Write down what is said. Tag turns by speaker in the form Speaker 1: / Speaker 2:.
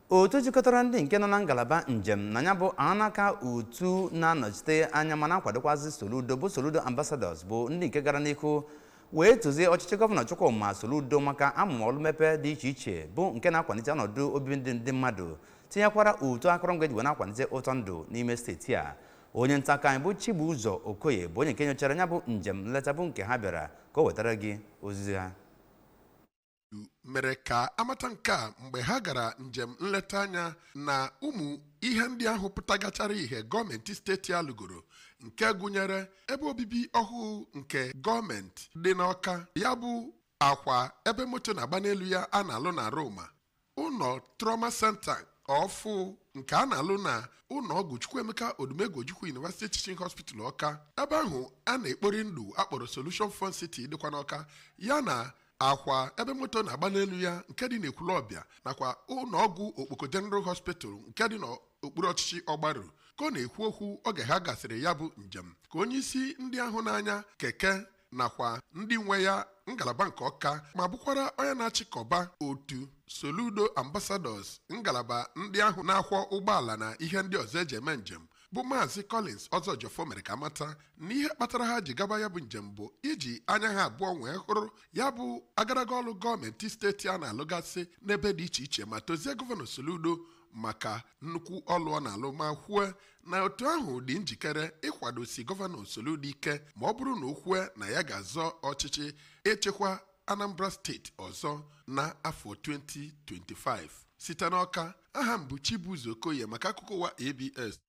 Speaker 1: otu jikọtara ndị nke nọ na ngalaba njem na ya bụ anaka otu na-anọchite anya ma na-akwadokwazi Soludo bụ Soludo Ambassadors bụ ndị nke gara n'ihu wee tụzie ọchịchị gọvanọ Chukwuma Soludo maka amụmọlụ mmepe dị iche iche bụ nke na-akwalite ọnọdụ obibi ndị mmadụ tinyekwara otu akụrụngwa eji wee na-akwalite ụtọ ndụ n'ime steeti a. onye nta aka anyị bụ Chibuzo Okoye bụ onye nke nyochara ya bụ njem nleta bụ nke ha bịara ka o wetara gị ozizi ha
Speaker 2: mere ka amata nke a mgbe ha gara njem nleta anya na ụmụ ihe ndị ahụ pụtagachara ihe gọọmenti steeti a lụgoro nke gụnyere ebe obibi ọhụụ nke gọọmenti dị n'Ọka, ya bụ akwa ebe moto na-agba n'elu ya a na-alụ na Roma, ụlọ trauma center ọfụ nke a na-alụ na ụlọ ọgwụ Chukwuemeka Odumegwu University Teaching Hospital Ọka, ebe ahụ a na-ekpori ndụ akpọrọ Solution Fund City dịkwa n'Ọka, ya na akwa ebe moto na-agba n'elu ya nke dị n'Ekwulọbịa, nakwa ụlọ ọgwụ Okpoko General Hospital nke dị n'okpuru ọchịchị Ọgbaru. Ka ọ na-ekwu okwu oge ha gasịrị ya bụ njem, ka onye isi ndị ahụ n'anya keke nakwa ndị nwe ya ngalaba nke Ọka ma bụkwara onye na-achịkọba otu Soludo Ambassadors ngalaba ndị ahụ na-akwọ ụgbọala na ihe ndị ọzọ eji eme njem bụ Maazị Collins Ọzọjọfọ mere ka mata na ihe kpatara ha ji gaba ya bụ njem bụ iji anya ha abụọ nwee hụrụ ya bụ agaraga ọlụ gọọmenti steeti a na-alụgasị n'ebe dị iche iche ma tozie gọvanọ Soludo maka nnukwu ọlụ ọ na-alụ ma kwue na otu ahụ dị njikere ịkwadosi gọvanọ Soludo ike ma ọ bụrụ na o kwue na ya ga-azọ ọchịchị echekwa Anambra steeti ọzọ na afọ 2025. Site n'Ọka, aha m bụ Chibuzo Okoye maka akụkọ ụwa ABS.